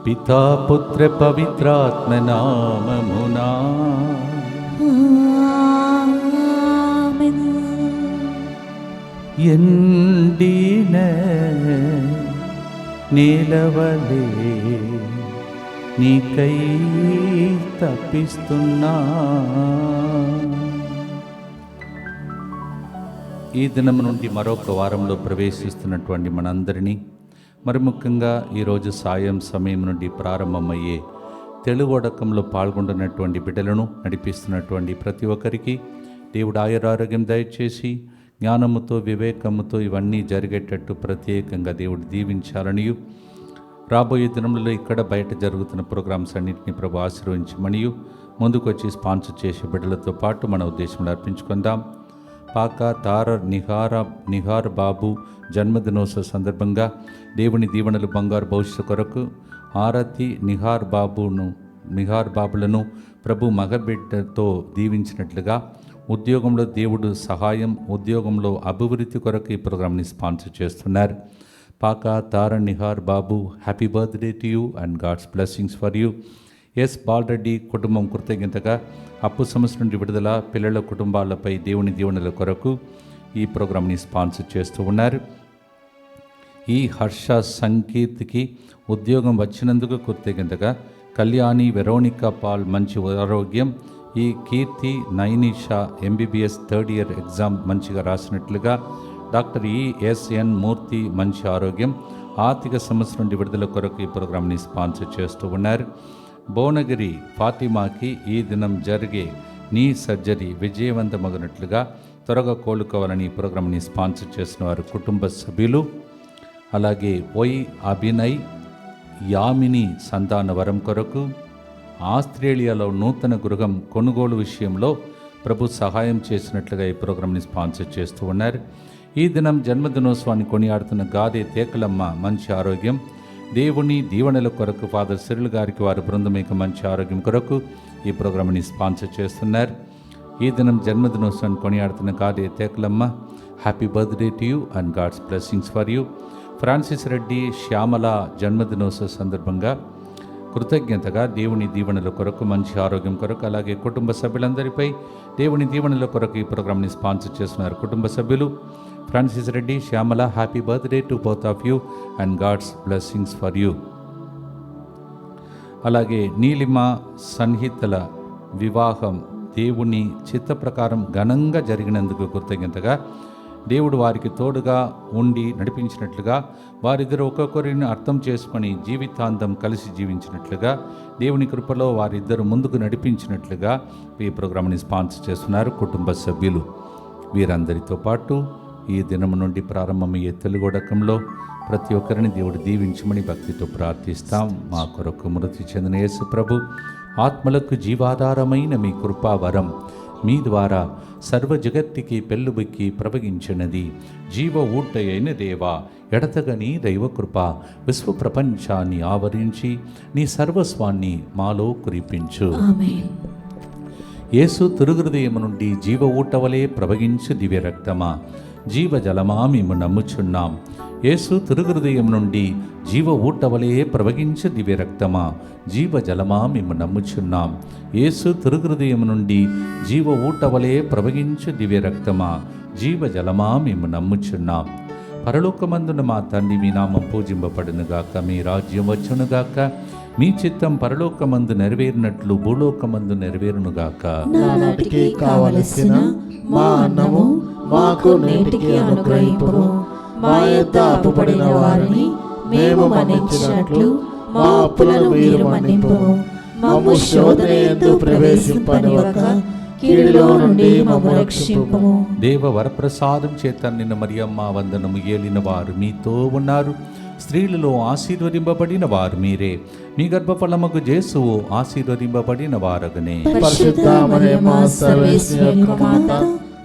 పితా పుత్ర పవిత్రాత్మ నామమునా ఆమేన్. ఎండిన నేలవలే నీకై తప్పిస్తున్నా. ఈ దినం నుండి మరొక వారంలో ప్రవేశిస్తున్నటువంటి మనందరినీ, మరి ముఖ్యంగా ఈరోజు సాయం సమయం నుండి ప్రారంభమయ్యే తెలుగొడకంలో పాల్గొంటున్నటువంటి బిడ్డలను నడిపిస్తున్నటువంటి ప్రతి ఒక్కరికి దేవుడు ఆయురారోగ్యం దయచేసి జ్ఞానముతో వివేకముతో ఇవన్నీ జరిగేటట్టు ప్రత్యేకంగా దేవుడు దీవించాలని, రాబోయే దినంలో ఇక్కడ బయట జరుగుతున్న ప్రోగ్రామ్స్ అన్నింటినీ ప్రభు ఆశీర్వదించమనియు ముందుకు వచ్చి స్పాన్సర్ చేసే బిడ్డలతో పాటు మన ఉద్దేశంలో అర్పించుకుందాం. పాక తార నిహార్ బాబు జన్మదినోత్సవ సందర్భంగా దేవుని దీవెనలు బంగారు భవిష్యత్తు కొరకు ఆరతి నిహార్ బాబులను ప్రభు మగబిడ్డతో దీవించినట్లుగా ఉద్యోగంలో దేవుడు సహాయం, ఉద్యోగంలో అభివృద్ధి కొరకు ఈ ప్రోగ్రామ్ని స్పాన్సర్ చేస్తున్నారు. Paka Tara Nihar Babu, happy birthday to you and God's blessings for you. S Balareddy కుటుంబం కృతజ్ఞతగా అప్పు సమస్య నుండి విడుదల, పిల్లల కుటుంబాలపై దేవుని దీవెనల కొరకు ఈ ప్రోగ్రామ్ని స్పాన్సర్ చేస్తూ ఉన్నారు. ఈ హర్ష సంకీర్తికి ఉద్యోగం వచ్చినందుకు కృతజ్ఞతగా కళ్యాణి వెరోనికా పాల్ మంచి ఆరోగ్యం, ఈ కీర్తి Nainisha MBBS third year exam మంచిగా రాసినట్లుగా, డాక్టర్ ఈఎస్ఎన్ మూర్తి మంచి ఆరోగ్యం, ఆర్థిక సమస్య నుండి విడుదల కొరకు ఈ ప్రోగ్రామ్ని స్పాన్సర్ చేస్తూ ఉన్నారు. భువనగిరి ఫాతిమాకి ఈ దినం జరిగే నీ సర్జరీ విజయవంతమగినట్లుగా త్వరగా కోలుకోవాలని ఈ ప్రోగ్రామ్ని స్పాన్సర్ చేసిన వారు కుటుంబ సభ్యులు. అలాగే అభినయ్ యామిని సంతాన వరం కొరకు, ఆస్ట్రేలియాలో నూతన గృహం కొనుగోలు విషయంలో ప్రభు సహాయం చేసినట్లుగా ఈ ప్రోగ్రామ్ని స్పాన్సర్ చేస్తూ ఉన్నారు. ఈ దినం జన్మదినోత్సవాన్ని కొనియాడుతున్న గాదే తేకలమ్మ మంచి ఆరోగ్యం, దేవుని దీవెనల కొరకు ఫాదర్ సిరిల్ గారికి వారి బృందమేక మంచి ఆరోగ్యం కొరకు ఈ ప్రోగ్రామ్ని స్పాన్సర్ చేస్తున్నారు. ఈ దినం జన్మదినోత్సవాన్ని కొనియాడుతున్న Gade Tekalamma, happy birthday to you and God's blessings for you. Francis Reddy Shyamala జన్మదినోత్సవ సందర్భంగా కృతజ్ఞతగా దేవుని దీవెనల కొరకు మంచి ఆరోగ్యం కొరకు, అలాగే కుటుంబ సభ్యులందరిపై దేవుని దీవెనల కొరకు ఈ ప్రోగ్రామ్ని స్పాన్సర్ చేస్తున్నారు కుటుంబ సభ్యులు Francis Reddy, Shyamala. Happy birthday to both of you and God's blessings for you. అలాగే నీలిమ సన్హితల వివాహం దేవుని చిత్త ప్రకారం ఘనంగా జరిగినందుకు కృతజ్ఞతగా దేవుడు వారికి తోడుగా ఉండి నడిపించినట్లుగా, వారిద్దరు ఒక్కొక్కరిని అర్థం చేసుకొని జీవితాంతం కలిసి జీవించినట్లుగా, దేవుని కృపలో వారిద్దరు ముందుకు నడిపించినట్లుగా ఈ ప్రోగ్రామ్ని స్పాన్సర్ చేస్తున్నారు కుటుంబ సభ్యులు. వీరందరితో పాటు ఈ దినం నుండి ప్రారంభమయ్యే తెలుగొడకంలో ప్రతి ఒక్కరిని దేవుడు దీవించమని భక్తితో ప్రార్థిస్తాం. మా కొరకు మృతి చెందిన యేసు ప్రభు ఆత్మలకు జీవాధారమైన మీ కృపావరం మీ ద్వారా సర్వ జగత్తికి పెళ్ళుబెక్కి ప్రవగించినది. జీవ ఊట అయిన దేవా, ఎడతగని దైవకృప విశ్వ ప్రపంచాన్ని ఆవరించి నీ సర్వస్వాన్ని మాలో కురిపించు. యేసు తిరుహృదయము నుండి జీవ ఊటవలే ప్రవగించు దివ్య రక్తమా, జీవజలమా మేము నమ్ముచున్నాం. యేసు తిరుహృదయం నుండి జీవ ఊటవలే ప్రవగించు దివ్య రక్తమా, జీవజలమా మేము నమ్ముచున్నాం. యేసు తిరుహృదయం నుండి జీవ ఊటవలే ప్రవగించు దివ్య రక్తమా, జీవజలమా మేము నమ్ముచున్నాం. పరలోకమందున మా తండ్రి, మీ నామం పూజింపబడునుగాక, మీ రాజ్యం వచ్చునుగాక, మీ చిత్తం పరలోకమందు నెరవేరినట్లు భూలోకమందు నెరవేరునుగాక. నానాటికి కావలసిన మా అన్నము మాకు నేటికి అనుగ్రహింపుము. మా యొద్ద అప్పుపడిన వారిని మేము మన్నించినట్లు మా అప్పులను మీరు మన్నింపుము. మమ్ము శోధన యందు ప్రవేశింపనివ్వక కీడులో నుండి మమ్ము రక్షింపుము. దేవ వరప్రసాదం చేత నిన్న మరియమ్మ వందనము. ఏలిన వారు మీతో ఉన్నారు, స్త్రీలలో ఆశీర్వదింపబడిన వారు మీరే, మీ గర్భఫలముకు యేసువు ఆశీర్వదింపబడిన వారగనే. పరిశుద్ధ మరియమ్మ సర్వేశ్వరి యొక్క మాత,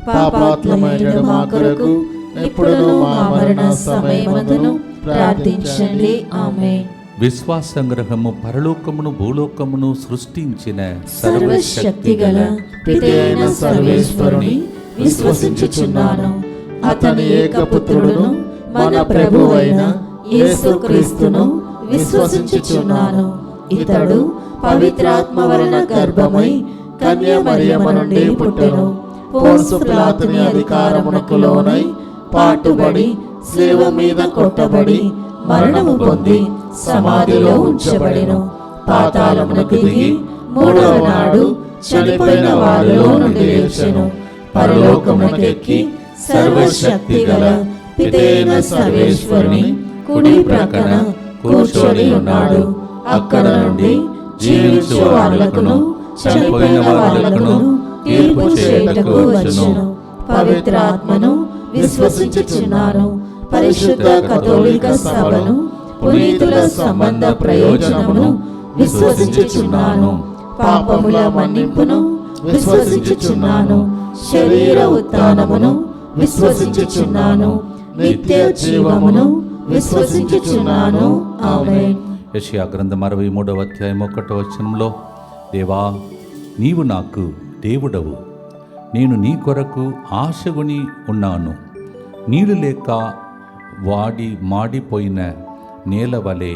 పాపాత్ములమైన మా కొరకు ఇప్పుడును మా మరణ సమయమందును ప్రార్థించండి. ఆమేన్. విశ్వాసంగ్రహము పరలోకమును భూలోకమును సృష్టించిన సర్వశక్తిగల పిత అయిన సర్వేశ్వరుని విశ్వసించుచున్నాను. అతని ఏకపుత్రుడును మన ప్రభువైన యేసుక్రీస్తును విశ్వసించుచున్నాను. ఇతడు పవిత్రాత్మ వలన గర్భమై కన్య మరియమ్మ నుండి పుట్టెను. పోన్సు పిలాతుని అధికారమునకు లోనై పాటుబడి శిలువ మీద కొట్టబడి మరణము పొంది సమాధిలో ఉంచబడెను. పాతాళమునకు దిగి మూడవ నాడు చనిపోయిన వారిలో నుండి లేచెను. పరలోకమునకెక్కి సర్వశక్తి గల పితైన సర్వేశ్వరుని కుడి ప్రక్కన కూర్చొని ఉన్నాడు. అక్కడ నుండి జీవించు వారులకును చనిపోయిన వారులకును తీర్పు చేయుటకు వచ్చును. పవిత్రాత్మను విశ్వసించుచున్నాను. పరిశుద్ధ కథోలిక సభను, పునీతుల సంబంధ ప్రయోజనమును విశ్వసించుచున్నాను. పాపముల మన్నింపును విశ్వసించుచున్నాను. శరీర ఉత్థానమును విశ్వసించుచున్నాను. నిత్య జీవమును విశ్వసించుచున్నాను. ఆమేన్. యెషయా గ్రంథం 63వ అధ్యాయం 1వ వచనంలో, దేవా నీవు నాకు దేవుడవు, నేను నీ కొరకు ఆశగుని ఉన్నాను. నీళ్ళు లేక మాడిపోయిన నేల వలె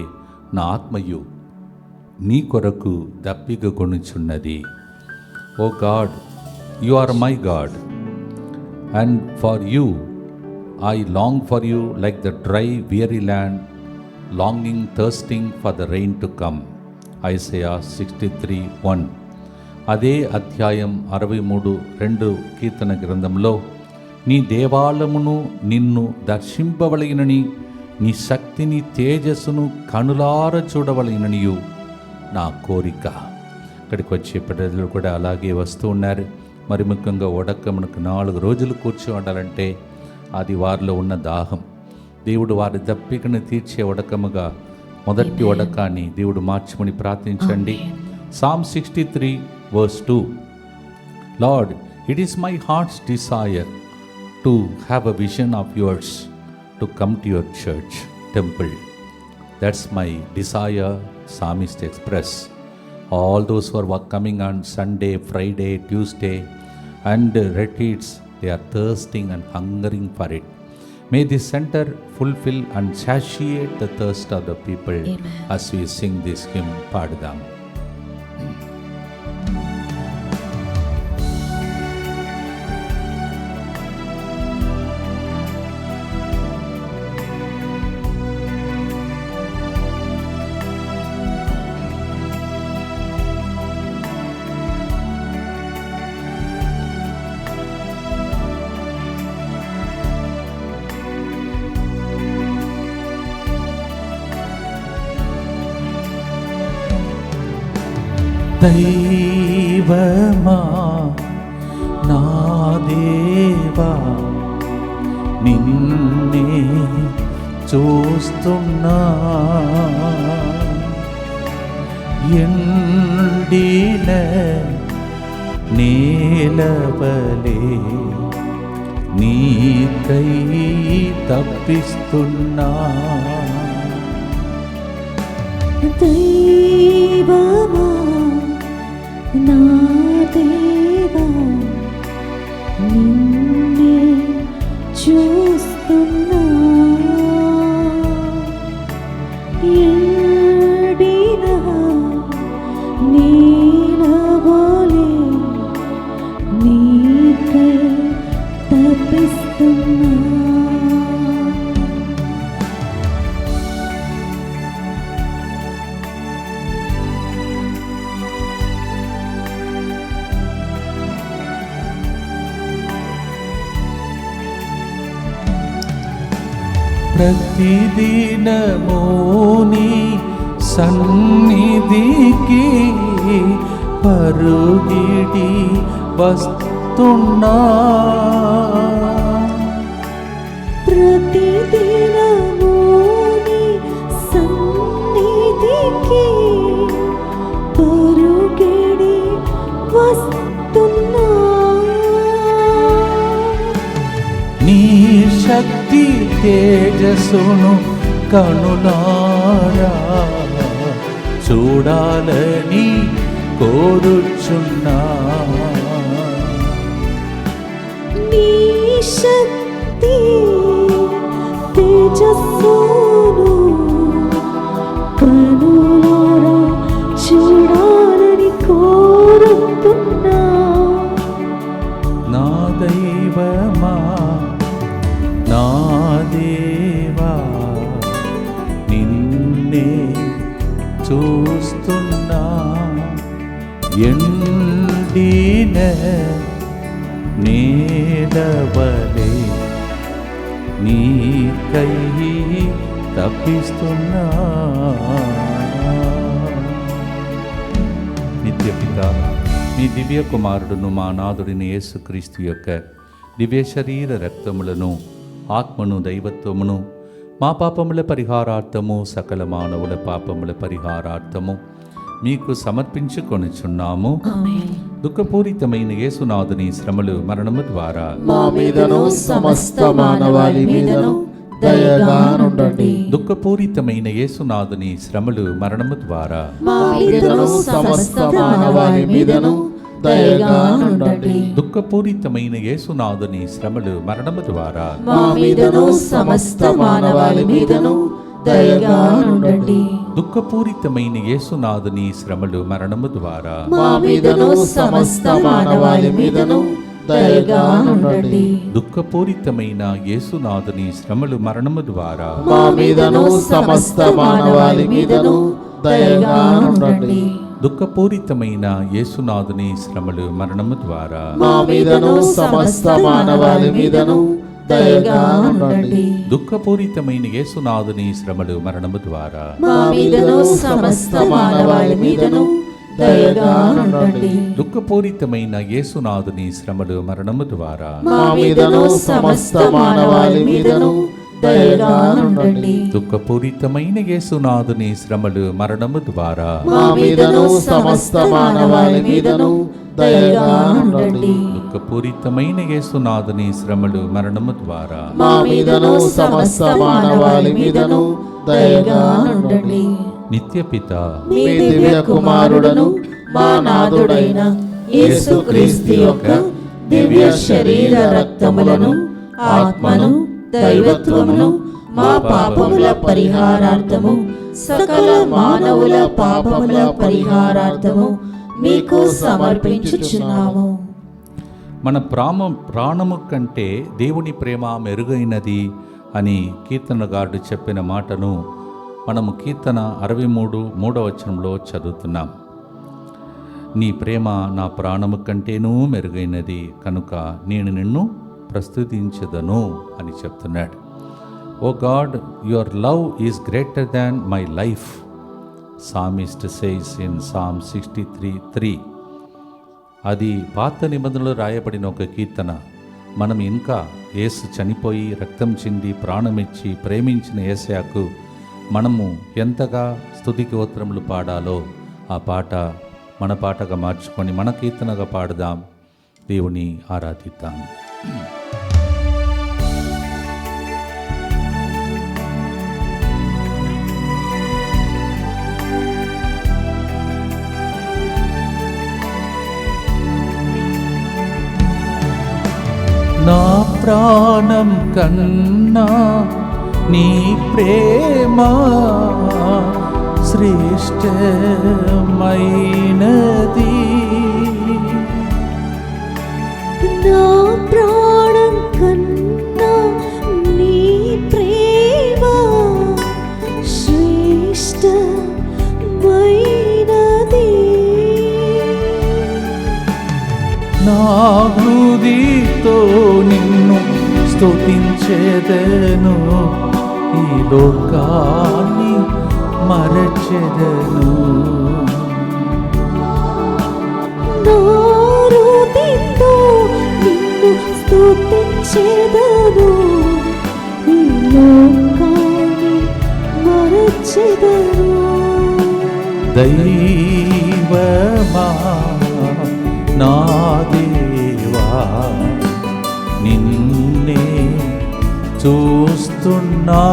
నా ఆత్మయు నీ కొరకు దప్పిక కొనుచున్నది. Oh God, you are my God, and for you I long for you like the dry, weary land, longing, thirsting for the rain to come. Isaiah 63:1. అదే అధ్యాయం 63:2 కీర్తన గ్రంథంలో, నీ దేవాలయమును నిన్ను దర్శింపవలగినని, నీ శక్తిని తేజస్సును కనులార చూడవలగిననియు నా కోరిక. ఇక్కడికి వచ్చే ప్రజలు కూడా అలాగే వస్తూ ఉన్నారు. మరి ముఖ్యంగా ఉడకమునకు 4 రోజులు కూర్చోండాలంటే అది వారిలో ఉన్న దాహం. దేవుడు వారి దప్పికను తీర్చే ఉడకముగా మొదటి ఉడకాన్ని దేవుడు మార్చమని ప్రార్థించండి. Psalm 63:2. Lord, it is my heart's desire to have a vision of yours, to come to your church, temple. That's my desire, psalmist express. All those who are coming on Sunday, Friday, Tuesday and retreats, they are thirsting and hungering for it. May this center fulfill and satiate the thirst of the people. Amen. As we sing this hymn, Padadam. దైవమా నా దేవా, నిన్నే చూస్తున్నా, ఎండిన నేలవలే నీకై తప్పిస్తున్నా. దైవమా నా దేవా, నిన్నే చూస్తున్నా, ఎండిన నీలవలే నీకై తప్పిస్తున్నా. ప్రతిదినము నీ సన్నిధికి పరుగిడి వస్తున్నా, ప్రతిదినము నీ సన్నిధికి పరుగిడి వస్తున్నా, నీ శక్తి తేజస్సును కనులారా చూడాలని కోరుచున్నా. నీ శక్తి తేజస్సును నిన్నే చూస్తున్నా ఎండిన నేలవలే నీకై తప్పిస్తున్నా. నిత్యపిత మీ దివ్య కుమారుడును మా నాథుడిని యేసుక్రీస్తు యొక్క దివ్య శరీర రక్తములను ఆత్మను దైవత్వమును మా పాపముల పరిహారార్థము సకల మానవుల పాపముల పరిహారార్థము మీకు సమర్పించుకొనుచున్నాము. దుఃఖపూరితమైన యేసునాథుని శ్రమలు మరణము ద్వారా మా మీదను సమస్త మానవాళి మీదను దయగా నుండండి. దుఃఖపూరితమైన యేసునాథుని శ్రమలు మరణము ద్వారా మా మీదను సమస్త మానవాళి మీదను దయగా నుండండి. దుఃఖపూరితమైన యేసునాథుని శ్రమలు మరణము ద్వారా మా మీదను సమస్త మానవాళి మీదను దయగా నుండండి. దుఃఖపూరితమైన యేసునాథుని శ్రమలు మరణము ద్వారా మా మీదను సమస్త మానవాళి మీదను దయగా నుండండి. దుఃఖపూరితమైన యేసునాథుని శ్రమలు మరణము ద్వారా మా మీదను సమస్త మానవాళి మీదను దయగా నుండండి. దుఃఖపూరితమైన యేసునాథుని శ్రమలు మరణము ద్వారా మా మీదను సమస్త మానవాళి మీదను దయగా నుండండి. దుఃఖపూరితమైన యేసునాథుని శ్రమలు మరణము ద్వారా మా మీదను సమస్త మానవాళి మీదను దయగా నుండండి. దుఃఖపూరితమైన యేసునాథుని శ్రమలు మరణము ద్వారా మా మీదను సమస్త మానవాళి మీదను దయగా నుండండి. దుఃఖపూరితమైన యేసునాథుని శ్రమలు మరణము ద్వారా మా మీదను సమస్త మానవాళి మీదను దయగా నుండండి. దుఃఖపూరితమైన యేసునాథుని శ్రమలు మరణము ద్వారా మా మీదను సమస్త మానవాళి మీదను దయగా నుండండి. నిత్యపిత మీ దివ్య కుమారుడను మా నాథుడైన యేసుక్రీస్తు యొక్క దివ్య శరీర రక్తములను ఆత్మను దైవత్వమును మా పాపముల పరిహారార్థము సకల మానవుల పాపముల పరిహారార్థము మీకు సమర్పించుచున్నాము. మన ప్రాణము కంటే దేవుని ప్రేమ మెరుగైనది అని కీర్తనగారుడు చెప్పిన మాటను మనము కీర్తన 63:3 చదువుతున్నాం. నీ ప్రేమ నా ప్రాణము కంటేనూ మెరుగైనది కనుక నేను నిన్ను ప్రస్తుతించదను అని చెప్తున్నాడు. Oh God, your love is greater than my life, psalmist says in Psalm 63:3. అది పాత నిబంధనలో రాయబడిన ఒక కీర్తన. మనం ఇంకా యేసు చనిపోయి రక్తం చింది ప్రాణమిచ్చి ప్రేమించిన యేసయ్యకు మనము ఎంతగా స్తుతి స్తోత్రములు పాడాలో ఆ పాట మన పాటగా మార్చుకొని మన కీర్తనగా పాడదాం, దేవుని ఆరాధిద్దాం. నా ప్రాణం కన్నా నీ ప్రేమ శ్రేష్టమైనది. నా ప్రాణం కన్నా నీ ప్రేమ శ్రేష్టమైనది. నా హృదయతో నిన్ను స్తుతించెదను, ఈ లోకాన్ని మరచెదను. నా హృదయతో నిన్ను స్తుతించెదను, ఈ లోకాన్ని మరచెదను. దైవమా నా దేవా, నిన్నే చూస్తున్నా,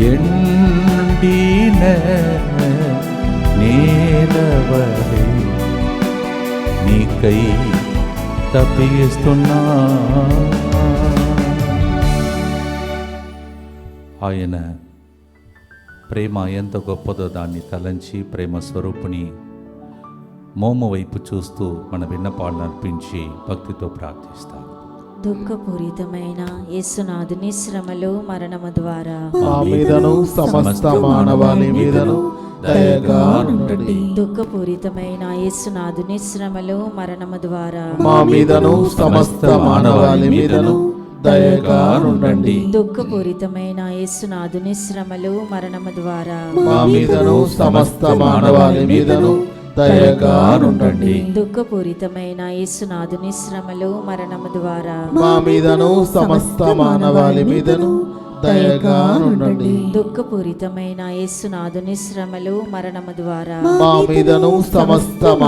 ఎండిన నేలవలే నీకై తప్పిస్తున్నా. ఆయన ప్రేమ ఎంత గొప్పదో దాన్ని తలంచి ప్రేమ స్వరూపుని మోము వైపు చూస్తూ మన విన్నపాలను అర్పించి భక్తితో ప్రార్థిస్తాం. దుఃఖపూరితమైన యేసునాథుని శ్రమలు మరణము ద్వారా మా మీదను సమస్త మానవాళి మీదను దయగా నుండండి. దుఃఖపూరితమైన యేసునాథుని శ్రమలు మరణము ద్వారా మా మీదను సమస్త మానవాళి మీదను దయగా నుండండి. దుఃఖపూరితమైన యేసునాథుని శ్రమలు మరణము ద్వారా మా మీదను సమస్త మానవాళి మీదను దయగా నుండండి. దుఃఖపూరితమైన యేసునాథుని శ్రమలు మరణము ద్వారా మా మీదను సమస్త మానవాళి మీదను దయగా నుండండి. దుఃఖపూరితమైన యేసునాథుని శ్రమలు మరణము ద్వారా మా మీదను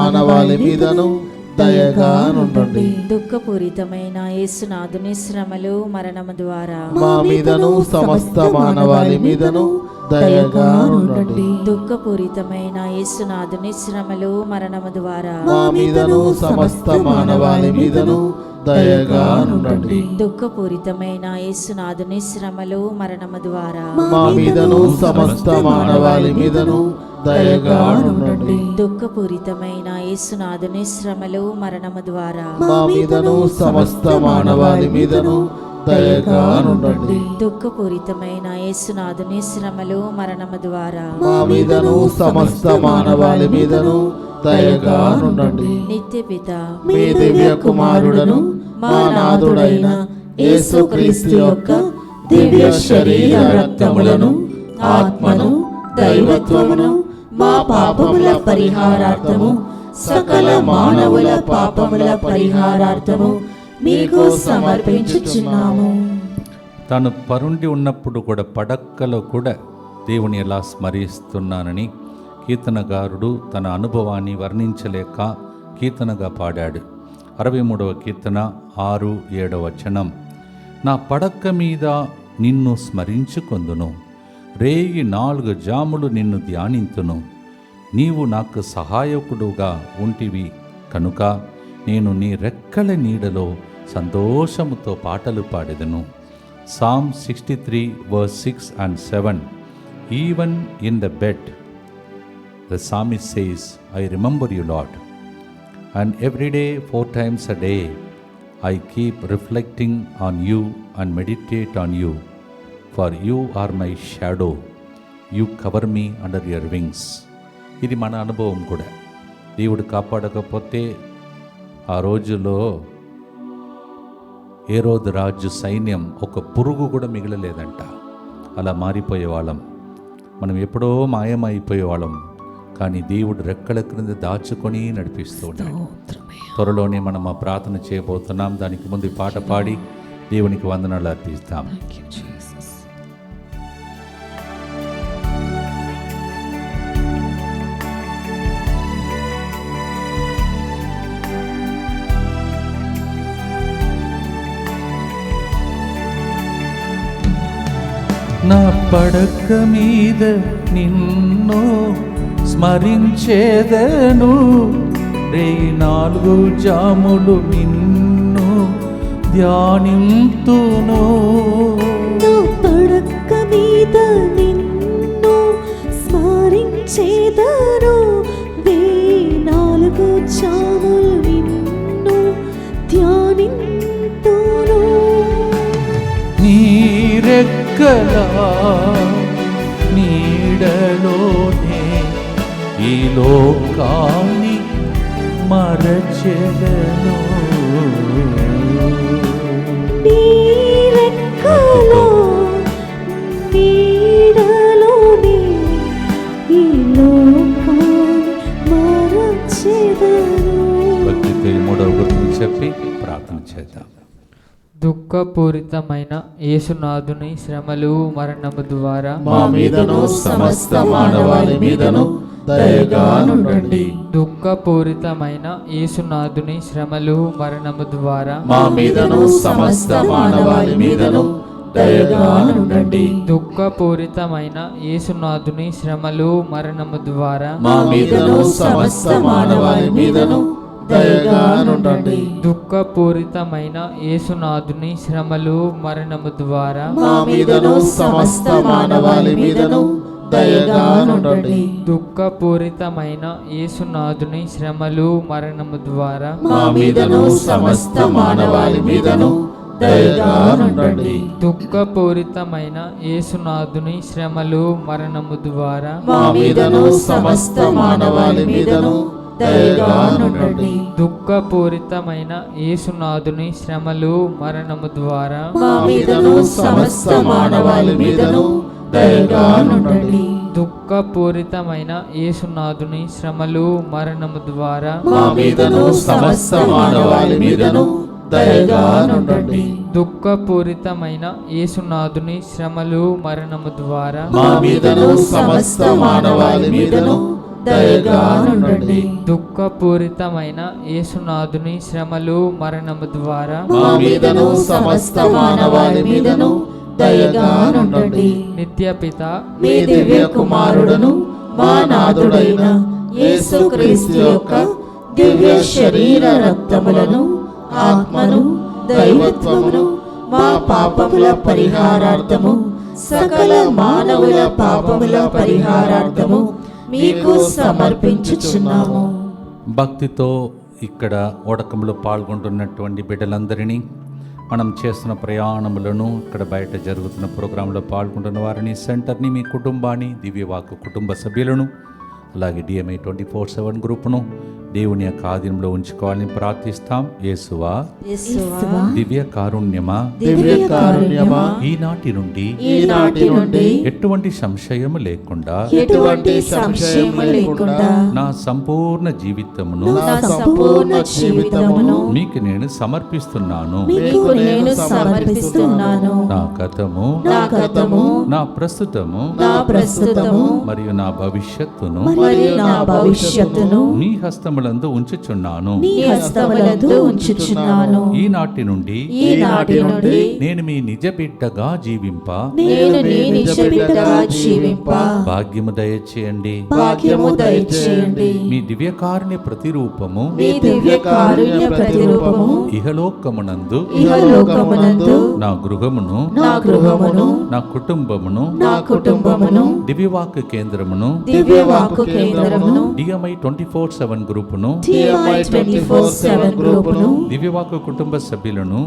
సమస్త మానవాళి మీదను దయగా నుండండి. దుఃఖపూరితమైన యేసునాథుని శ్రమలు మరణము ద్వారా మా మీదను సమస్త మానవాళి మీదను దయగా నుండండి. దుఃఖపూరితమైన యేసునాథుని శ్రమలు మరణము ద్వారా మా మీదను సమస్త మానవాళి మీదను దయగా నుండండి. దుఃఖపూరితమైన యేసునాథుని శ్రమలు మరణము ద్వారా మా మీదను సమస్త మానవాళి మీదను దయగా నుండండి. దుఃఖపూరితమైన యేసునాథుని శ్రమలు మరణము ద్వారా మా మీదను సమస్త మానవాళి మీదను దయగా నుండండి. దుఃఖపూరితమైన యేసునాథుని శ్రమలు మరణము ద్వారా మా మీదను సమస్త మానవాళి మీదను దయగా నుండండి. నిత్యపిత మీ దివ్య కుమారుడను మా నాథుడైన యేసుక్రీస్తు యొక్క దివ్య శరీర రక్తములను ఆత్మను దైవత్వమును మా పాపముల పరిహారార్థము సకల మానవుల పాపముల పరిహారార్థము మీకు సమర్పించుచున్నాము. తాను పరుండి ఉన్నప్పుడు కూడా పడక్కలో కూడా దేవుని ఎలా స్మరిస్తున్నానని కీర్తనగారుడు తన అనుభవాన్ని వర్ణించలేక కీర్తనగా పాడాడు. 63వ కీర్తన 6-7 వచనం. నా పడక్క మీద నిన్ను స్మరించుకొందును, రేయి 4 జాములు నిన్ను ధ్యానింతును. నీవు నాకు సహాయకుడుగా ఉంటివి కనుక నేను నీ రెక్కల నీడలో సంతోషముతో పాటలు పాడెదను. Psalm 63 verse 6 and 7. Even in the bed, the psalmist says, I remember you, Lord. And every day, 4 times a day, I keep reflecting on you and meditate on you. For you are my shadow. You cover me under your wings. ఇది మన అనుభవం కూడా. దేవుడు కాపాడకపోతే ఆ రోజులో హేరోదు రాజు సైన్యం ఒక పురుగు కూడా మిగలలేదంట. అలా మారిపోయేవాళ్ళం మనం, ఎప్పుడో మాయమైపోయేవాళ్ళం. కానీ దేవుడు రెక్కల క్రింద దాచుకొని నడిపిస్తూ ఉన్నాడు. త్వరలోనే మనం ఆ ప్రార్థన చేయబోతున్నాం. దానికి ముందు ఈ పాట పాడి దేవునికి వందనాలు అర్పిస్తాం. నా పడక మీద నిన్ను స్మరించేదను, రేయి 4 జాములు నిన్ను ధ్యానింతును. నా పడక మీద నిన్ను స్మరించేదను, 4 జాములు నిన్ను ధ్యానింతును. నీ రెక్కల నీడలోనే ఈ లోకాన్ని మరచెదను. నీ రెక్కల నీడలోనే ఈ లోకాన్ని మరచెదను. భక్తితో ఈ 3వ గుర్తును చెప్పి ప్రార్థన చేద్దాం. దుఃఖపూరితమైన యేసునాథుని శ్రమలు మరణము ద్వారా మా మీదను సమస్త మానవాళి మీదను దయగా నుండండి. దుఃఖపూరితమైన యేసునాథుని శ్రమలు మరణము ద్వారా మా మీదను సమస్త మానవాళి మీదను దయగా నుండండి. దుఃఖపూరితమైన యేసునాథుని శ్రమలు మరణము ద్వారా మా మీదను సమస్త మానవాళి మీదను దయగా నుండండి. దుఃఖపూరితమైన యేసునాథుని శ్రమలు మరణము ద్వారా మా మీదను సమస్త మానవాళి మీదను దయగా నుండండి. దుఃఖపూరితమైన యేసునాథుని శ్రమలు మరణము ద్వారా మా మీదను సమస్త మానవాళి మీదను దయగా నుండండి. దుఃఖపూరితమైన యేసునాథుని శ్రమలు మరణము ద్వారా మా మీదను సమస్త మానవాళి మీదను దయగా నుండండి. దుఃఖపూరితమైన యేసునాథుని శ్రమలు మరణము ద్వారా మా మీదను సమస్త మానవాళి మీదను దయగా నుండండి. దుఃఖపూరితమైన యేసునాథుని శ్రమలు మరణము ద్వారా మా మీదను సమస్త మానవాళి మీదను దయగా నుండండి. దుఃఖపూరితమైన యేసునాథుని శ్రమలు మరణము ద్వారా మా మీదను సమస్త మానవాళి మీదను దయగా నుండండి. దుఃఖపూరితమైన యేసునాథుని శ్రమలు మరణము ద్వారా మా మీదను సమస్త మానవాళి మీదను దయగా నుండండి. నిత్యపిత మీ దివ్య కుమారుడును మా నాథుడైన యేసుక్రీస్తు యొక్క దివ్య శరీర రక్తములను ఆత్మను దైవత్వమును మా పాపముల పరిహారార్థము సకల మానవుల పాపముల పరిహారార్థము మీకు సమర్పించుచున్నాము. భక్తితో ఇక్కడ ఓడకంలో పాల్గొంటున్నటువంటి బిడ్డలందరినీ, మనం చేస్తున్న ప్రయాణములను, ఇక్కడ బయట జరుగుతున్న ప్రోగ్రాంలో పాల్గొంటున్న వారిని, సెంటర్ని, మీ కుటుంబాన్ని, దివ్యవాకు కుటుంబ సభ్యులను, అలాగే DMI 24/7 గ్రూపును దేవుని యొక్క ఆధీనంలో ఉంచుకోవాలని ప్రార్థిస్తాం. యేసువా, దివ్య కారుణ్యమా, దివ్య కారుణ్యమా, ఈనాటి నుండి ఎటువంటి సంశయము లేకుండా ఎటువంటి సంశయము లేకుండా నా సంపూర్ణ జీవితమును మీకు నేను సమర్పిస్తున్నాను. నా గతము, నా ప్రస్తుతము మరియు నా భవిష్యత్తును నీ హస్తములందు ఉంచుచున్నాను. ఈనాటి నుండి నేను మీ నిజ బిడ్డగా జీవింప భాగ్యము దయచేయండి. మీ దివ్యకారుణ్య ప్రతిరూపము ఇహలోకమునందు నా గృహమును, నా కుటుంబమును, దివ్యవాక్య కేంద్రమును, DMI 24/7 గ్రూపును, దివ్యవాక్య కుటుంబ సభ్యులను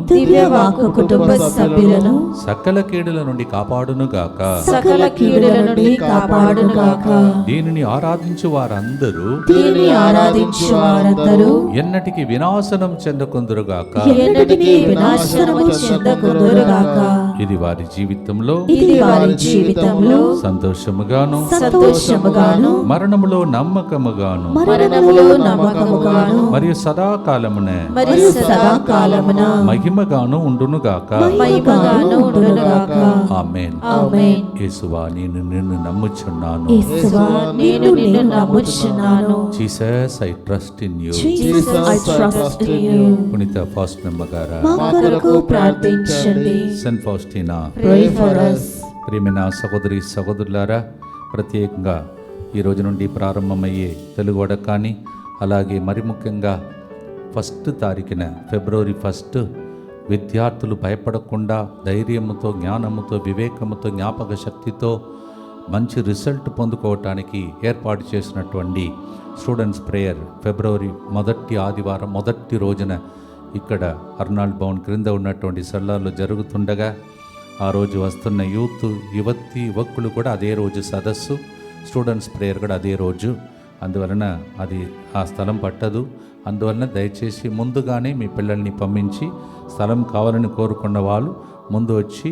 సకల కీడుల నుండి కాపాడును గాక. దీనిని ఆరాధించు వారందరూ ఎన్నటికి వినాశనం చెందకుందురుగాక. ఇది వారి జీవితంలో సంతోషముగాను మరణములో నమ్మకముగాను మరియు సదాకాలమునే మహిమగాను ఉండునుగాక. ఆమేన్. యేసువా, నేను నిన్ను నమ్ముచున్నాను. Jesus, I trust in you. పునీత ఫాస్టినా గారా, సెయింట్ ఫాస్టినా, ప్రియమైన సహోదరి సహోదరులారా, ప్రత్యేకంగా ఈ రోజు నుండి ప్రారంభమయ్యే తెలుగు వడకాని, అలాగే మరి ముఖ్యంగా 1 తారీఖున ఫిబ్రవరి 1 విద్యార్థులు భయపడకుండా ధైర్యముతో, జ్ఞానముతో, వివేకముతో, జ్ఞాపక శక్తితో మంచి రిజల్ట్ పొందుకోవటానికి ఏర్పాటు చేసినటువంటి స్టూడెంట్స్ ప్రేయర్ ఫిబ్రవరి మొదటి ఆదివారం మొదటి రోజున ఇక్కడ అర్నాల్డ్ భవన్ క్రింద ఉన్నటువంటి సెల్లార్లో జరుగుతుండగా, ఆ రోజు వస్తున్న యువకులు కూడా అదే రోజు సదస్సు, స్టూడెంట్స్ ప్రేయర్ కూడా అదే రోజు. అందువలన అది ఆ స్థలం పట్టదు. అందువలన దయచేసి ముందుగానే మీ పిల్లల్ని పంపించి, స్థలం కావాలని కోరుకున్న వాళ్ళు ముందు వచ్చి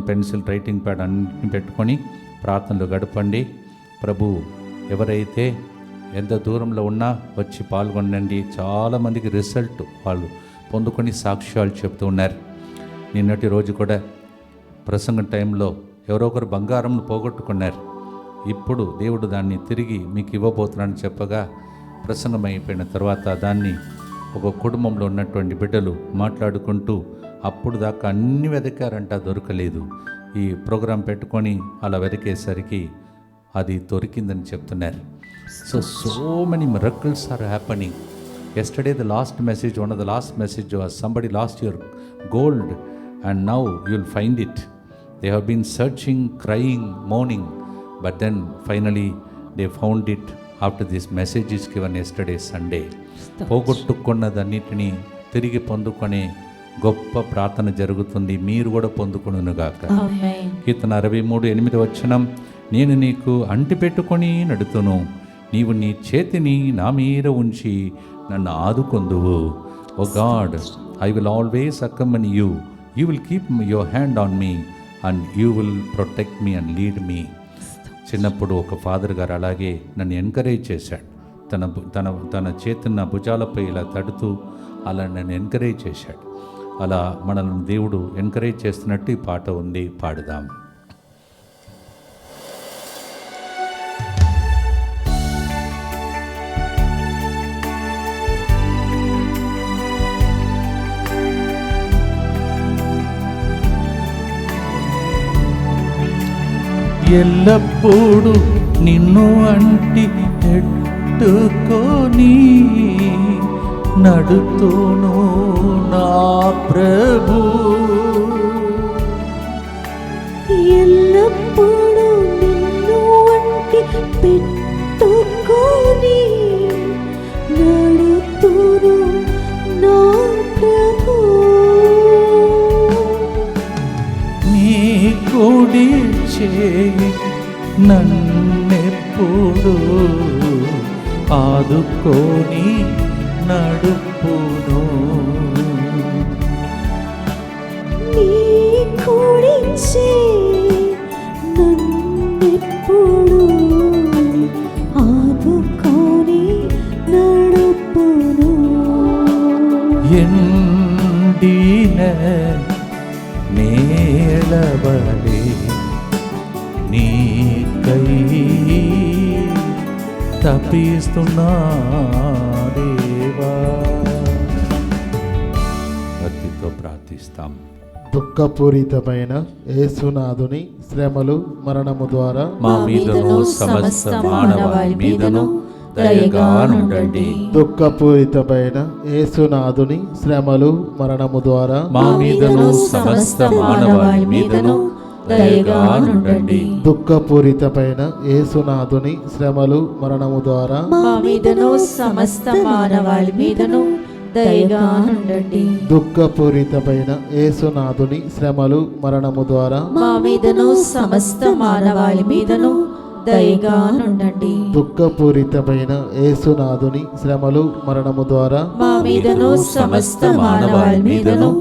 పెన్సిల్, రైటింగ్ ప్యాడ్ అన్ని పెట్టుకొని ప్రార్థనలు గడపండి. ప్రభు ఎవరైతే ఎంత దూరంలో ఉన్నా వచ్చి పాల్గొనండి. చాలామందికి రిజల్ట్ వాళ్ళు పొందుకొని సాక్ష్యాలు చెప్తూ ఉన్నారు. నిన్నటి రోజు కూడా ప్రసంగం టైంలో ఎవరో ఒకరు బంగారంను పోగొట్టుకున్నారు. ఇప్పుడు దేవుడు దాన్ని తిరిగి మీకు ఇవ్వబోతున్నాడని చెప్పగా, ప్రసంగం అయిపోయిన తర్వాత దాన్ని ఒక కుటుంబంలో ఉన్నటువంటి బిడ్డలు మాట్లాడుకుంటూ అప్పుడు దాకా అన్ని వెతికారంట, దొరకలేదు. ఈ ప్రోగ్రాం పెట్టుకొని అలా వెతికేసరికి అది దొరికిందని చెప్తున్నారు. So many miracles are happening. Yesterday the last message, one of the last message was somebody lost your gold and now you will find it. They have been searching, crying, mourning, but then finally they found it after this message is given yesterday Sunday. పోగొట్టుకున్నదన్నిటినీ తిరిగి పొందుకునే గొప్ప ప్రార్థన జరుగుతుంది, మీరు కూడా పొందుకొనుగాక. ఆమేన్. కీర్తన 63:8 నేను నీకు అంటిపెట్టుకొని నడుతును, నీవు నీ చేతిని నా మీద ఉంచి నన్ను ఆదుకొందువు. Oh God, I will always accompany you, you will keep your hand on me and you will protect me and lead me. చిన్నప్పుడు ఒక ఫాదర్ గారు అలాగే నన్ను ఎంకరేజ్ చేశాడు. తన చేతిని నా భుజాలపై ఇలా తడుతూ అలా నన్ను ఎంకరేజ్ చేశాడు. అలా మనల్ని దేవుడు ఎంకరేజ్ చేస్తున్నట్టు ఈ పాట ఉంది, పాడుదాం. ఎల్లప్పుడూ నిన్ను అంటి పెట్టుకొని నడుతూను నా ప్రభు, ఎల్లప్పుడూ నిన్ను అంటి పెట్టుకొని నడుతును నా ప్రభు. నీ కుడి చేయి నన్నెప్పుడు ఆదుకొని నడుపును. నీ కుడి చేయి నన్నెప్పుడు ఆదుకొని నడుపును. ఎండిన నేలవలే నీకై తపిస్తున్నా దేవా. భక్తితో ప్రార్థిస్తాం. దుఃఖపూరితమైన యేసునాథుని శ్రమలు మరణము ద్వారా మా మీదను సమస్త మానవాళి మీదను దయగా నుండండి. దుఃఖపూరితమైన యేసునాథుని శ్రమలు మరణము ద్వారా మా మీదను సమస్త మానవాళి మీదను దయగా నుండండి. దుఃఖపూరితమైన యేసునాథుని శ్రమలు మరణము ద్వారా మా మీదను సమస్త మానవాళి మీదను దయగా నుండండి. దుఃఖపూరితమైన యేసునాథుని శ్రమలు మరణము ద్వారా మా మీదను సమస్త మానవాళి మీదను దయగా నుండండి. దుఃఖపూరితమైన యేసునాథుని శ్రమలు మరణము ద్వారా మా మీదను సమస్త మానవాళి మీదను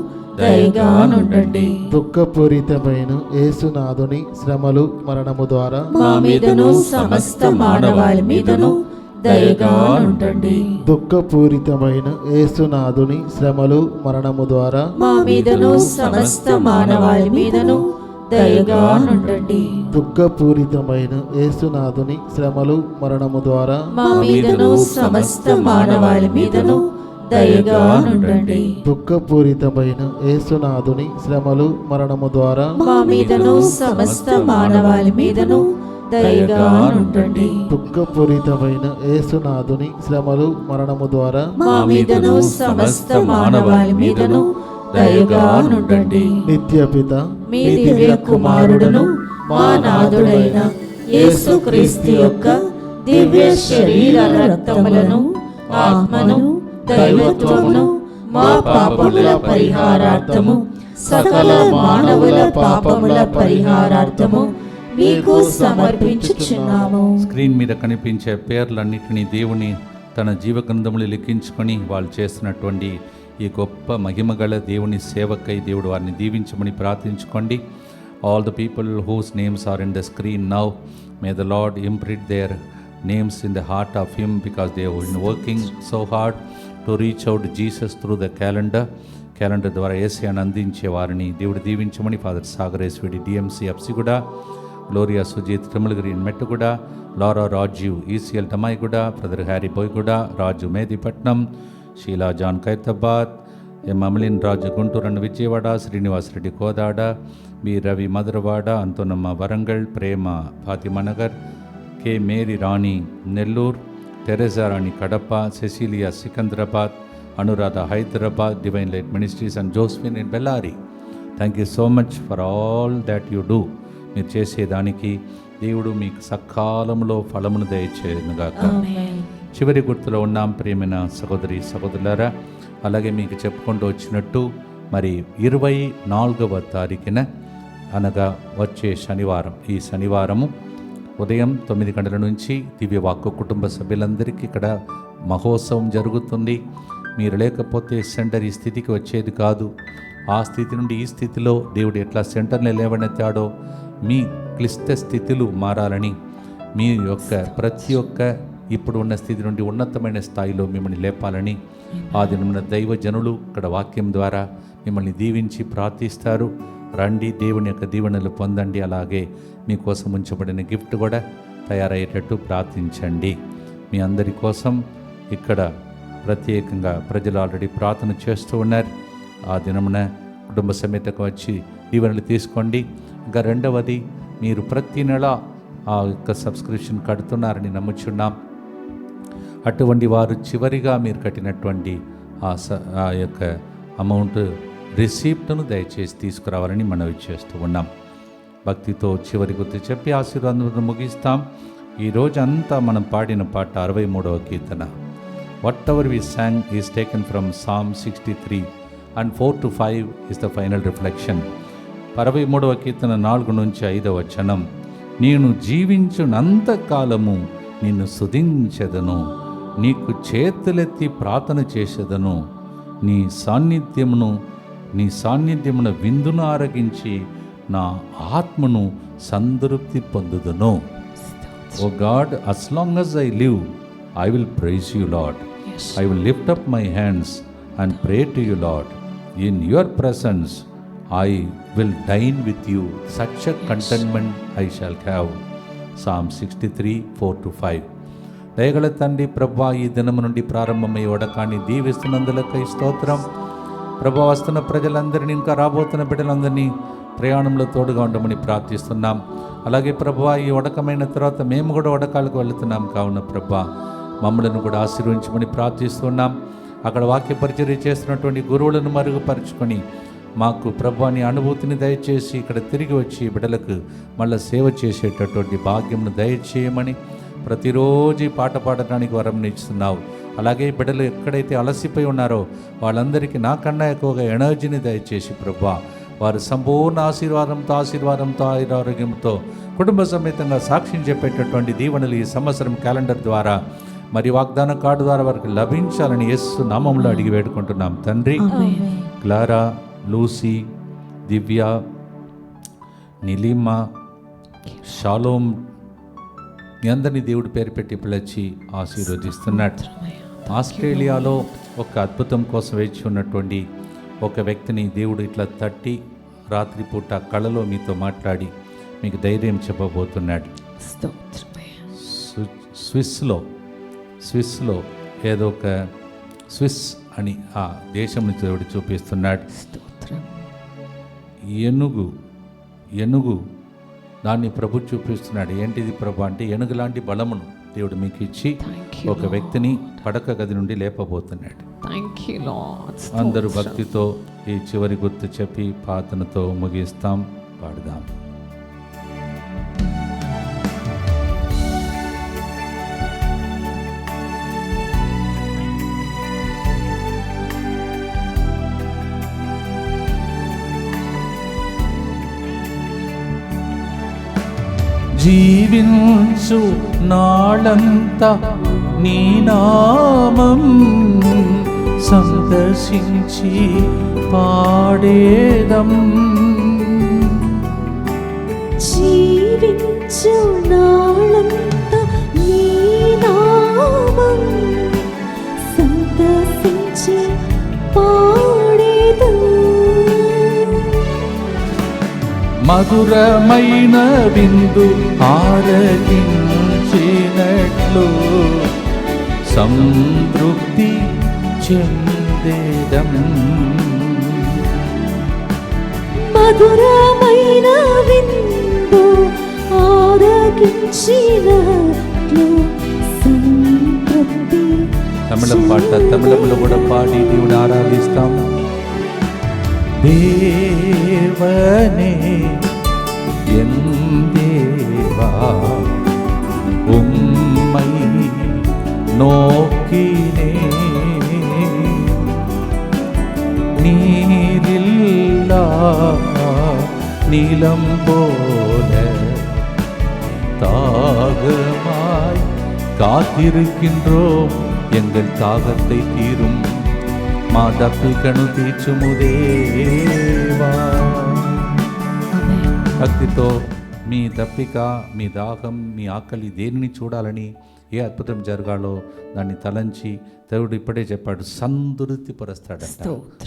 దయగా నుండండి. దుఃఖపూరితమైన యేసునాథుని శ్రమలు మరణము ద్వారా మా మీదను సమస్త మానవాళి మీదను దయగా నుండండి. దుఃఖపూరితమైన యేసునాథుని శ్రమలు మరణము ద్వారా మా మీదను సమస్త మానవాళి మీదను దయగా నుండండి. దుఃఖపూరితమైన యేసునాథుని శ్రమలు మరణము ద్వారా మా మీదను సమస్త మానవాళి మీదను దయగా నుండండి. దుఃఖపూరితమైన యేసునాథుని శ్రమలు మరణము ద్వారా మా మీదను సమస్త మానవాళి మీదను దయగా నుండండి. దుఃఖపూరితమైన యేసునాథుని శ్రమలు మరణము ద్వారా మా మీదను సమస్త మానవాళి మీదను దయగా నుండండి. నిత్యపిత మీ దివ్య కుమారుడును మా నాథుడైన యేసుక్రీస్తు యొక్క దివ్య శరీర రక్తములను ఆత్మను దైవత్వమును మా పాపముల పరిహారార్థము సకల మానవుల పాపముల పరిహారార్థము మీకు సమర్పించుచున్నాము. స్క్రీన్ మీద కనిపించే పేర్లన్నిటినీ దేవుని తన జీవగ్రంథములు లిఖించుకొని వాళ్ళు చేస్తున్నటువంటి ఈ గొప్ప మహిమగల దేవుని సేవకై దేవుడు వారిని దీవించమని ప్రార్థించుకోండి. All the people whose names are in the screen now, may the Lord imprint their names in the heart of him because they have been working so hard to reach out Jesus through the calendar ద్వారా యేసయ్యను అందించే వారిని దేవుడు దీవించమని father Sagareswari DMC Apsiguda, Gloria Sujith Tirumalagiri Mettuguda, Lara Rajiv ECL Tamaiguda, brother Harry Boiguda, Raju Medipatnam, Sheela John Khairatabad, M Amalin Raju Guntur and Vijayawada, Srinivas Reddy Kodada, B Ravi Madhurawada, Anthonamma Warangal, Prema Fatimanagar, K Mary Rani Nellore, Teresa Rani Kadapa, Cecilia Secunderabad, Anuradha Hyderabad, Divine Light Ministries and Josephine in Bellary. Thank you so much for all that you do. మీరు చేసేదానికి దేవుడు మీకు సకాలంలో ఫలమును దయచేయనుగాక. చివరి గుర్తులో ఉన్నాం ప్రియమైన సహోదరి సహోదరులారా. అలాగే మీకు చెప్పుకుంటూ వచ్చినట్టు మరి 24వ తారీఖున అనగా వచ్చే శనివారం, ఈ శనివారము ఉదయం 9 గంటల నుంచి దివ్యవాక్కు కుటుంబ సభ్యులందరికీ ఇక్కడ మహోత్సవం జరుగుతుంది. మీరు లేకపోతే సెంటర్ ఈ స్థితికి వచ్చేది కాదు. ఆ స్థితి నుండి ఈ స్థితిలో దేవుడు ఎట్లా సెంటర్ని లేవనెత్తాడో మీ క్లిష్ట స్థితులు మారాలని, మీ యొక్క ప్రతి ఒక్క ఇప్పుడు ఉన్న స్థితి నుండి ఉన్నతమైన స్థాయిలో మిమ్మల్ని లేపాలని ఆ దినమున దైవజనులు ఇక్కడ వాక్యం ద్వారా మిమ్మల్ని దీవించి ప్రార్థిస్తారు. రండి, దేవుని యొక్క దీవెనలు పొందండి. అలాగే మీకోసం ఉంచబడిన గిఫ్ట్ కూడా తయారయ్యేటట్టు ప్రార్థించండి. మీ అందరి కోసం ఇక్కడ ప్రత్యేకంగా ప్రజలు ఆల్రెడీ ప్రార్థన చేస్తూ ఉన్నారు. ఆ దినమున కుటుంబ సమేతకు వచ్చి దీవెనలు తీసుకోండి. ఇంకా రెండవది, మీరు ప్రతి నెల ఆ యొక్క సబ్స్క్రిప్షన్ కడుతున్నారని నమ్ముచున్నాం. అటువంటి వారు చివరిగా మీరు కట్టినటువంటి ఆ యొక్క అమౌంట్ రిసీప్ట్ను దయచేసి తీసుకురావాలని మనవి చేస్తూ ఉన్నాం. భక్తితో చివరి గుర్తు చెప్పి ఆశీర్వాదం ముగిస్తాం. ఈరోజు అంతా మనం పాడిన పాట 63వ కీర్తన. Whatever we sing is taken from Psalm 63 and 4 to 5 is the final reflection. 63వ కీర్తన 4 నుంచి 5వ వచనం. నేను జీవించునంత కాలము నిన్ను స్తుతించెదను, నీకు చేతులెత్తి ప్రార్థన చేసేదను, నీ సాన్నిధ్యమున విందును ఆరగించి నా ఆత్మను సంతృప్తి పొందుదును. ఓ God, as long as I live, I will praise you, Lord. I will lift up my hands and pray to you, Lord. In your presence I will dine with you. Such a contentment I shall have. Psalm 63, 4 to 5. దయగల తండ్రి ప్రభా, ఈ దినము నుండి ప్రారంభమై వడకాన్ని దీవిస్తున్నందులకై స్తోత్రం. ప్రభా, వస్తున్న ప్రజలందరినీ, ఇంకా రాబోతున్న బిడ్డలందరినీ ప్రయాణంలో తోడుగా ఉండమని ప్రార్థిస్తున్నాం. అలాగే ప్రభా, ఈ వడకమైన తర్వాత మేము కూడా వడకాలకు వెళుతున్నాం కావున ప్రభా, మమ్మలను కూడా ఆశీర్వదించమని ప్రార్థిస్తున్నాం. అక్కడ వాక్య పరిచర్య చేస్తున్నటువంటి గురువులను మరుగుపరుచుకొని మాకు ప్రభాని అనుభూతిని దయచేసి ఇక్కడ తిరిగి వచ్చి బిడ్డలకు మళ్ళీ సేవ చేసేటటువంటి భాగ్యంను దయచేయమని ప్రతిరోజు పాట పాడడానికి వరం ఇస్తున్నావు. అలాగే బిడ్డలు ఎక్కడైతే అలసిపోయి ఉన్నారో వాళ్ళందరికీ నాకన్నా ఎక్కువగా ఎనర్జీని దయచేసి ప్రభా, వారు సంపూర్ణ ఆశీర్వాదంతో ఆరోగ్యంతో కుటుంబ సమేతంగా సాక్ష్యం చెప్పేటటువంటి దీవెనలు ఈ సంవత్సరం క్యాలెండర్ ద్వారా మరి వాగ్దాన కార్డు ద్వారా వారికి లభించాలని యేసు నామంలో అడిగి వేడుకుంటున్నాం తండ్రి. క్లారా, లూసీ, దివ్య, నిలిమ, షాలోమ్ మీ అందరినీ దేవుడు పేరు పెట్టి పిలిచి ఆశీర్వదిస్తున్నాడు. ఆస్ట్రేలియాలో ఒక అద్భుతం కోసం వేచి ఉన్నటువంటి ఒక వ్యక్తిని దేవుడు ఇట్లా తట్టి రాత్రిపూట కళలో మీతో మాట్లాడి మీకు ధైర్యం చెప్పబోతున్నాడు. స్విస్లో ఏదో ఒక స్విస్ అని ఆ దేశం నుంచి దేవుడు చూపిస్తున్నాడు. ఏనుగు దాన్ని ప్రభు చూపిస్తున్నాడు. ఏంటిది ప్రభు అంటే, ఏనుగు లాంటి బలమును దేవుడు మీకు ఇచ్చి ఒక వ్యక్తిని పడక గది నుండి లేపబోతున్నాడు. అందరూ భక్తితో ఈ చివరి గుర్తు చెప్పి ప్రార్థనతో ముగిస్తాం. పాడదాం. జీవించు నాళంతా నీ నామం సందర్శించి పాడేదం. జీవించు నాళంతా నీ నామం సందర్శించి పాడేదం. మధురమైన విందు ఆరగించినట్లు సంతృప్తి చెందేదం. మధురమైన విందు ఆరగించినట్లు సంతృప్తి. తమిళం పాట తమిళంలో కూడా పాడి దేవుని ఆరాధిస్తాం. தேவனே என் தேவா உம்மை நோக்கினே நீரில் நீலம் போல தாகமாய் காத்திருக்கின்றோம், எங்கள் தாகத்தை தீரும் మా దప్పికను తీర్చుము దేవా. భక్తితో మీ దప్పిక, మీ దాహం, మీ ఆకలి దేనిని చూడాలని, ఏ అద్భుతం జరగాలో దాన్ని తలంచి దేవుడు ఇప్పుడే చెప్పాడు, సంతృప్తి పరుస్తాడంట.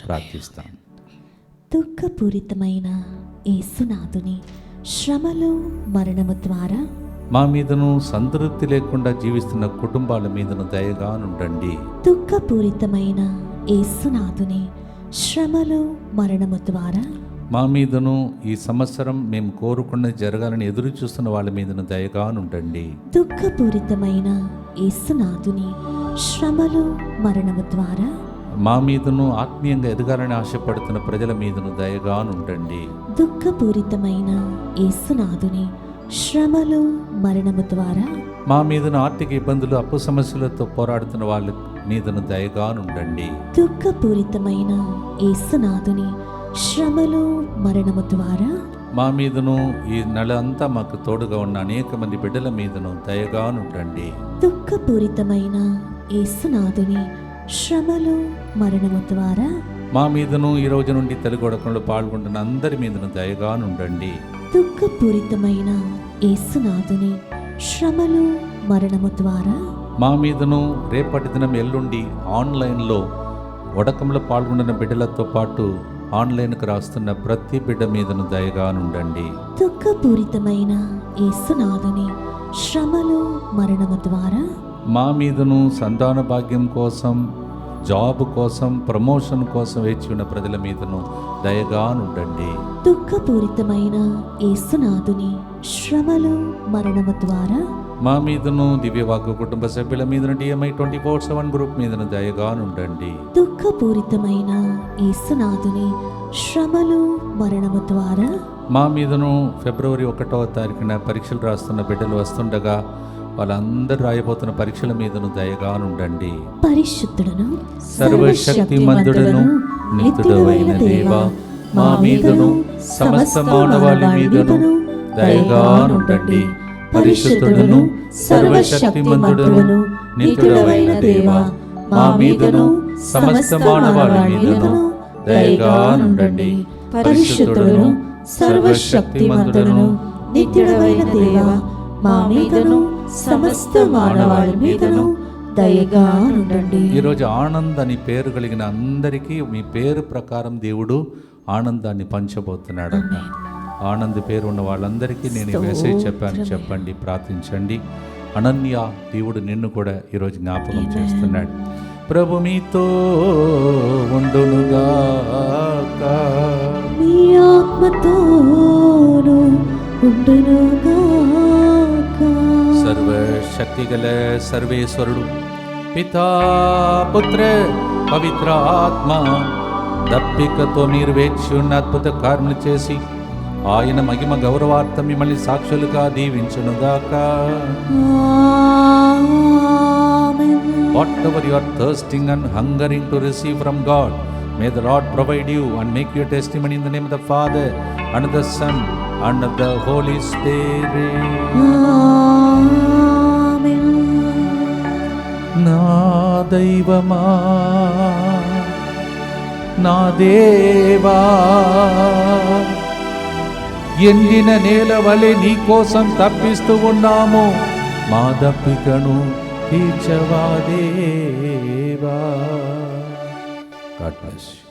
ప్రార్థిస్తాం. దుఃఖపూరితమైన యేసునాథుని శ్రమలు మరణము ద్వారా మా మీదను సంతృప్తి లేకుండా జీవిస్తున్న కుటుంబాల మీదను దయగా నుండండి. దుఃఖపూరితమైన యేసునాథుని శ్రమలు మరణము ద్వారా మా మీదను ఈ సంవత్సరం మేము కోరుకున్నది జరగాలని ఎదురు చూస్తున్న వాళ్ళ మీదను దయగా నుండండి. దుఃఖపూరితమైన యేసునాథుని శ్రమలు మరణము ద్వారా మా మీదను ఆత్మీయంగా ఎదగాలని ఆశపడుతున్న ప్రజల మీదను దయగా నుండండి. దుఃఖపూరితమైన యేసునాథుని శ్రమలు మరణము ద్వారా మా మీదను ఆర్థిక ఇబ్బందులు, అప్పు సమస్యలతో పోరాడుతున్న వాళ్ళ మీదను దయగా నుండండి. దుఃఖపూరితమైన యేసునాథుని శ్రమలు మరణము ద్వారా మా మీదను ఈ నెల అంతా మాకు తోడుగా ఉన్న అనేక మంది బిడ్డల మీదను దయగా నుండండి. దుఃఖపూరితమైన యేసునాథుని శ్రమలు మరణము ద్వారా మా మీదను ఈ రోజు నుండి తెలుగొడకంలో పాల్గొంటున్న అందరి మీదను దయగా నుండండి. దుఃఖపూరితమైన యేసునాథుని శ్రమలు మరణము ద్వారా మా మీదను రేపటి దినం ఎల్లుండి ఆన్లైన్లో ఒడకంలో పాల్గొంటున్న బిడ్డలతో పాటు ఆన్లైన్కు రాస్తున్న ప్రతి బిడ్డ మీదను దయగా నుండండి. దుఃఖపూరితమైన యేసునాథుని శ్రమలు మరణము ద్వారా మా మీదను సంతాన భాగ్యం కోసం, జాబ్ కోసం, ప్రమోషన్ కోసం వేచి ఉన్న ప్రజల మీదను దయగా నుండండి. దుఃఖపూరితమైన యేసునాథుని శ్రమలు మరణము ద్వారా మా మీదను దివ్యవాక్య కుటుంబ సభ్యుల మీదను DMI 24/7 గ్రూప్ మీదను దయగా నుండండి. దుఃఖపూరితమైన యేసునాథుని శ్రమలు మరణము ద్వారా మా మీదను ఫిబ్రవరి 1వ తారీఖున పరీక్షలు రాస్తున్న బిడ్డలు వస్తుండగా వాళ్ళందరూ రాయబోతున్న పరీక్షల మీదను దయగా నుండండి. పరిశుద్ధుడను సర్వశక్తిమంతుడను నిత్యుడవైన దేవా, మా మీదను సమస్త మానవాళి మీదను దయగా నుండండి. పరిశుద్ధుడను సర్వశక్తిమంతుడను నిత్యుడవైన దేవా, మా మీదను సమస్త మానవాళి మీదను దయగా నుండండి. పరిశుద్ధుడను సర్వశక్తిమంతుడను నిత్యుడవైన దేవా, మా మీదను సమస్త మానవాళి మీదను దయగా నుండండి. ఈరోజు ఆనంద్ అని పేరు కలిగిన అందరికీ మీ పేరు ప్రకారం దేవుడు ఆనందాన్ని పంచబోతున్నాడు. ఆనంద్ పేరు ఉన్న వాళ్ళందరికీ నేను ఈ మెసేజ్ చెప్పాను, చెప్పండి, ప్రార్థించండి. అనన్య, దేవుడు నిన్ను కూడా ఈరోజు జ్ఞాపకం చేస్తున్నాడు. ప్రభు మీతో ఉండునుగాక, మీ ఆత్మతోను ఉండునుగాక. సర్వశక్తిగల సర్వేశ్వరుడు పితా, పుత్ర, పవిత్ర ఆత్మ దప్పికతో మీరు వేచి ఉన్న అద్భుత కార్యములు చేసి ఆయన మహిమ గౌరవార్థం మిమ్మల్ని సాక్షులుగా దీవించునుగాక. Whatever you are thirsting and hungering to receive from God, may the Lord provide you and make your testimony in the name of the Father and of the Son and of the Holy Spirit. నా దైవమా, నా దేవా, ఎండిన నేల వలె నీ కోసం తప్పిస్తూ ఉన్నాము, మా దప్పికను తీర్చవా దేవా. God bless you.